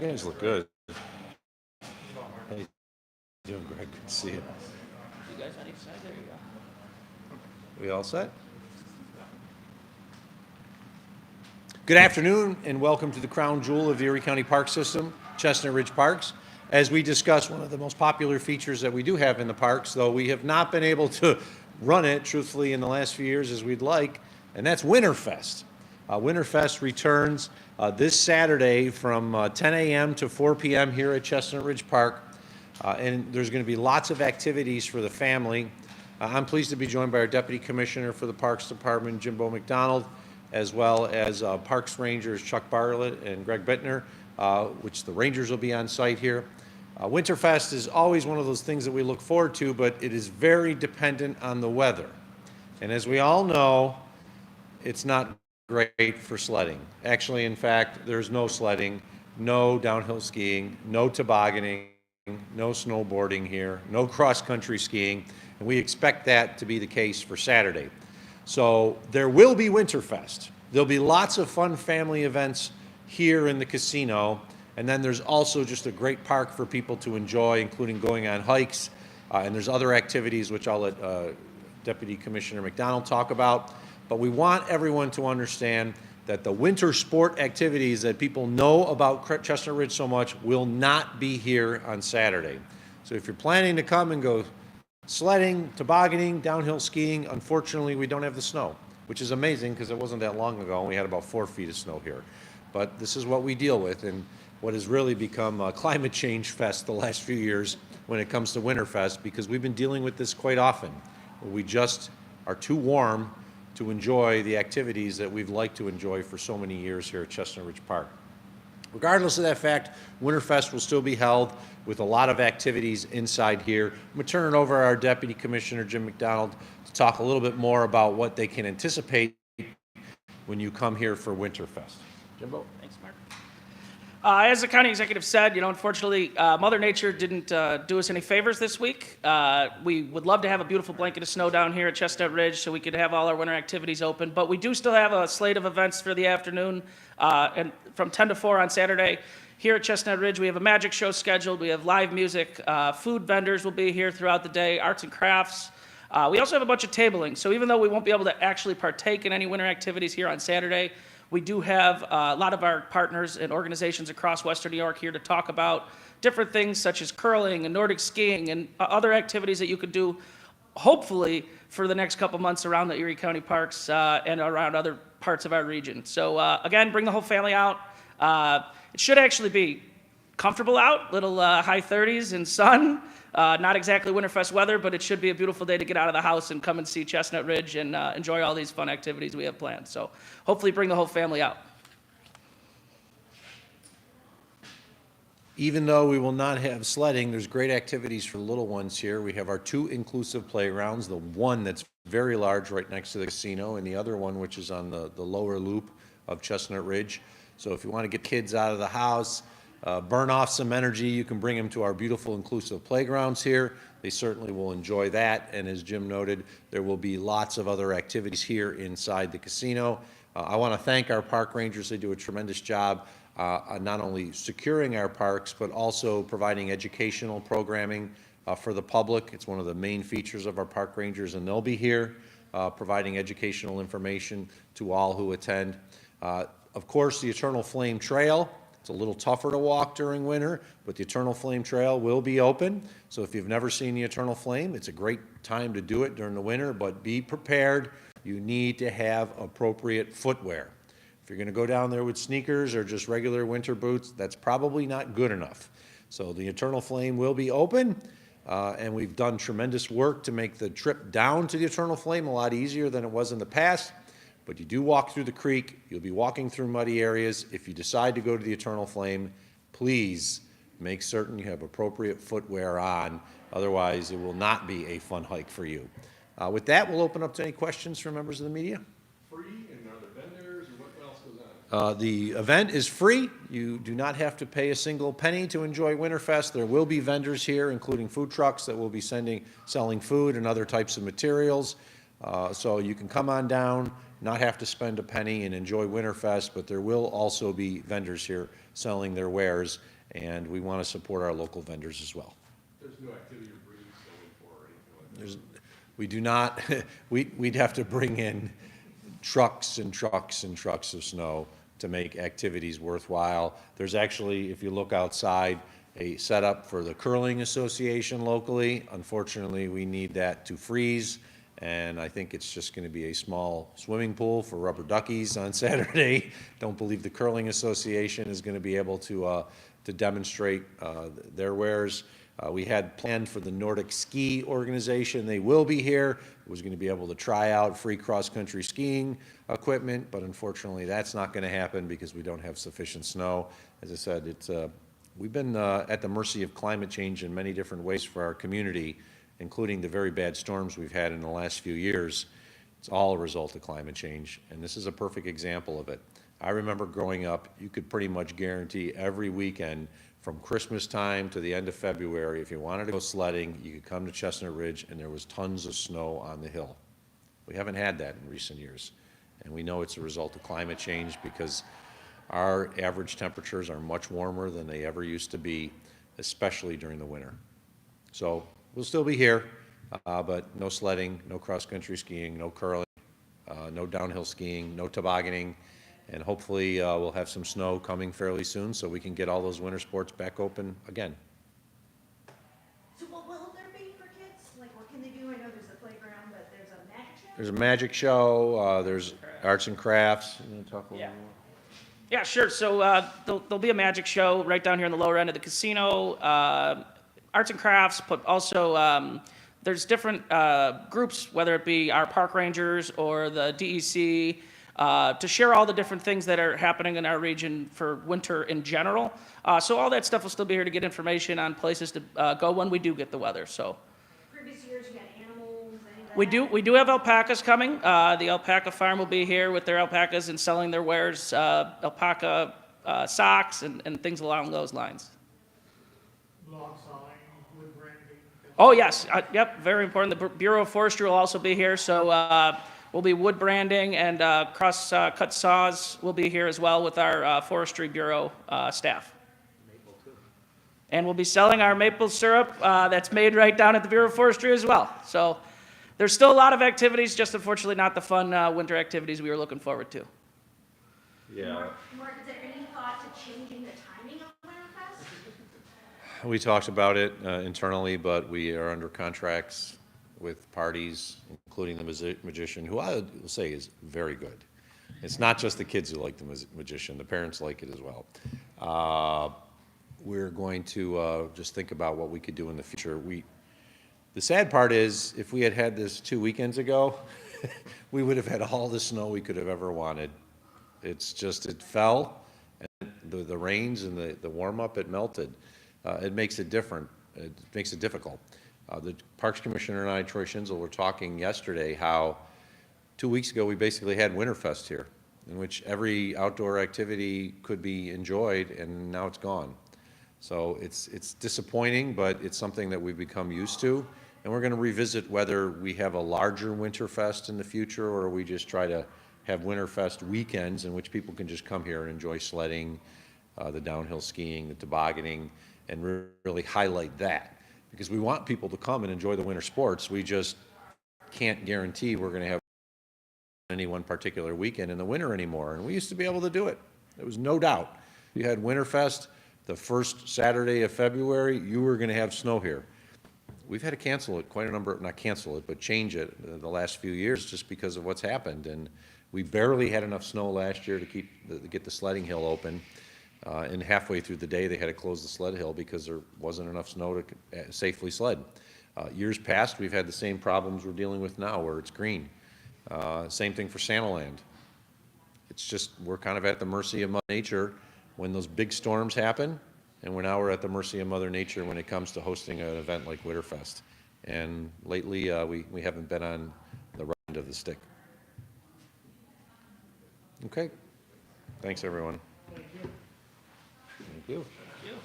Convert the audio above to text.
guys look good. How you doing, Greg? Good to see you. You guys on each side? There you go. We all set? Good afternoon and welcome to the crown jewel of the Erie County Park System, Chestnut Ridge Parks. As we discuss one of the most popular features that we do have in the parks, though we have not been able to run it truthfully in the last few years as we'd like, and that's Winterfest. Winterfest returns this Saturday from 10 a.m. to 4 p.m. here at Chestnut Ridge Park, and there's going to be lots of activities for the family. I'm pleased to be joined by our Deputy Commissioner for the Parks Department, Jimbo McDonald, as well as Parks Rangers Chuck Bartlett and Greg Bittner, which the Rangers will be on site here. Winterfest is always one of those things that we look forward to, but it is very dependent on the weather. And as we all know, it's not great for sledding. Actually, in fact, there's no sledding, no downhill skiing, no tobogganing, no snowboarding here, no cross-country skiing, and we expect that to be the case for Saturday. So there will be Winterfest. There'll be lots of fun family events here in the casino, and then there's also just a great park for people to enjoy, including going on hikes, and there's other activities which I'll let Deputy Commissioner McDonald talk about. But we want everyone to understand that the winter sport activities that people know about Chestnut Ridge so much will not be here on Saturday. So if you're planning to come and go sledding, tobogganing, downhill skiing, unfortunately we don't have the snow, which is amazing because it wasn't that long ago and we had about 4 feet of snow here. But this is what we deal with and what has really become a climate change fest the last few years when it comes to Winterfest, because we've been dealing with this quite often. We just are too warm to enjoy the activities that we've liked to enjoy for so many years here at Chestnut Ridge Park. Regardless of that fact, Winterfest will still be held with a lot of activities inside here. I'm going to turn it over to our Deputy Commissioner, Jim McDonald, to talk a little bit more about what they can anticipate when you come here for Winterfest. Jimbo? Thanks, Mark. As the county executive said, unfortunately, Mother Nature didn't do us any favors this week. We would love to have a beautiful blanket of snow down here at Chestnut Ridge so we could have all our winter activities open, but we do still have a slate of events for the afternoon, and from 10 to 4 on Saturday. Here at Chestnut Ridge, we have a magic show scheduled. We have live music. Food vendors will be here throughout the day, arts and crafts. We also have a bunch of tabling, so even though we won't be able to actually partake in any winter activities here on Saturday, we do have a lot of our partners and organizations across Western New York here to talk about different things such as curling and Nordic skiing and other activities that you could do, hopefully, for the next couple months around the Erie County parks and around other parts of our region. So again, bring the whole family out. It should actually be comfortable out, little high 30s and sun. Not exactly Winterfest weather, but it should be a beautiful day to get out of the house and come and see Chestnut Ridge and enjoy all these fun activities we have planned. So hopefully bring the whole family out. Even though we will not have sledding, there's great activities for the little ones here. We have our 2 inclusive playgrounds, the one that's very large right next to the casino and the other one which is on the lower loop of Chestnut Ridge. So if you want to get kids out of the house, burn off some energy, you can bring them to our beautiful inclusive playgrounds here. They certainly will enjoy that, and as Jim noted, there will be lots of other activities here inside the casino. I want to thank our park rangers. They do a tremendous job on not only securing our parks, but also providing educational programming for the public. It's one of the main features of our park rangers, and they'll be here providing educational information to all who attend. Of course, the Eternal Flame Trail. It's a little tougher to walk during winter, but the Eternal Flame Trail will be open. So if you've never seen the Eternal Flame, it's a great time to do it during the winter, but be prepared. You need to have appropriate footwear. If you're going to go down there with sneakers or just regular winter boots, that's probably not good enough. So the Eternal Flame will be open, and we've done tremendous work to make the trip down to the Eternal Flame a lot easier than it was in the past. But you do walk through the creek, you'll be walking through muddy areas. If you decide to go to the Eternal Flame, please make certain you have appropriate footwear on. Otherwise, it will not be a fun hike for you. With that, we'll open up to any questions from members of the media. Free, and are there vendors, or what else goes on? The event is free. You do not have to pay a single penny to enjoy Winterfest. There will be vendors here, including food trucks that will be selling food and other types of materials. So you can come on down, not have to spend a penny and enjoy Winterfest, but there will also be vendors here selling their wares, and we want to support our local vendors as well. There's no activity you're bringing snow in for or anything like that? We do not, we'd have to bring in trucks and trucks and trucks of snow to make activities worthwhile. There's actually, if you look outside, a setup for the Curling Association locally. Unfortunately, we need that to freeze, and I think it's just going to be a small swimming pool for rubber duckies on Saturday. Don't believe the Curling Association is going to be able to demonstrate their wares. We had planned for the Nordic Ski Organization. They will be here. It was going to be able to try out free cross-country skiing equipment, but unfortunately that's not going to happen because we don't have sufficient snow. As I said, we've been at the mercy of climate change in many different ways for our community, including the very bad storms we've had in the last few years. It's all a result of climate change, and this is a perfect example of it. I remember growing up, you could pretty much guarantee every weekend from Christmas time to the end of February, if you wanted to go sledding, you could come to Chestnut Ridge and there was tons of snow on the hill. We haven't had that in recent years, and we know it's a result of climate change because our average temperatures are much warmer than they ever used to be, especially during the winter. So we'll still be here, but no sledding, no cross-country skiing, no curling, no downhill skiing, no tobogganing, and hopefully we'll have some snow coming fairly soon so we can get all those winter sports back open again. So what will there be for kids? Like, what can they do? I know there's a playground, but there's a magic show? There's a magic show, there's arts and crafts. You want to talk a little Yeah. more? Yeah, sure. So there'll be a magic show right down here in the lower end of the casino, arts and crafts, but also there's different groups, whether it be our park rangers or the DEC, to share all the different things that are happening in our region for winter in general. So all that stuff will still be here to get information on places to go when we do get the weather. So Previous years, you had animals, any of that? we do have alpacas coming. The alpaca farm will be here with their alpacas and selling their wares, alpaca socks and things along those lines. Log sawing, wood branding. Oh, yes. Yep, very important. The Bureau of Forestry will also be here, so we'll be wood branding and cross-cut saws will be here as well with our Forestry Bureau staff. And we'll be selling our maple syrup that's made right down at the Bureau of Forestry as well. So there's still a lot of activities, just unfortunately not the fun winter activities we were looking forward to. Yeah. Mark, is there any thought to changing the timing of Winterfest? We talked about it internally, but we are under contracts with parties, including the magician, who I will say is very good. It's not just the kids who like the magician, the parents like it as well. We're going to just think about what we could do in the future. The sad part is, if we had had this 2 weekends ago, we would have had all the snow we could have ever wanted. It's just, it fell, and the rains and the warm-up, it melted. It makes it different. It makes it difficult. The Parks Commissioner and I, Troy Schinzel, were talking yesterday how 2 weeks ago we basically had Winterfest here, in which every outdoor activity could be enjoyed, and now it's gone. So it's disappointing, but it's something that we've become used to, and we're going to revisit whether we have a larger Winterfest in the future, or we just try to have Winterfest weekends in which people can just come here and enjoy sledding, the downhill skiing, the tobogganing, and really highlight that. Because we want people to come and enjoy the winter sports. We just can't guarantee we're going to have any one particular weekend in the winter anymore. And we used to be able to do it. There was no doubt. You had Winterfest the first Saturday of February, you were going to have snow here. We've had to cancel it quite a number, not cancel it, but change it the last few years just because of what's happened. And we barely had enough snow last year to get the sledding hill open. And halfway through the day, they had to close the sled hill because there wasn't enough snow to safely sled. Years past, we've had the same problems we're dealing with now, where it's green. Same thing for Santaland. It's just, we're kind of at the mercy of Mother Nature when those big storms happen, and we're at the mercy of Mother Nature when it comes to hosting an event like Winterfest. And lately, we haven't been on the right end of the stick. Okay. Thanks, everyone. Thank you. Thank you. Thank you.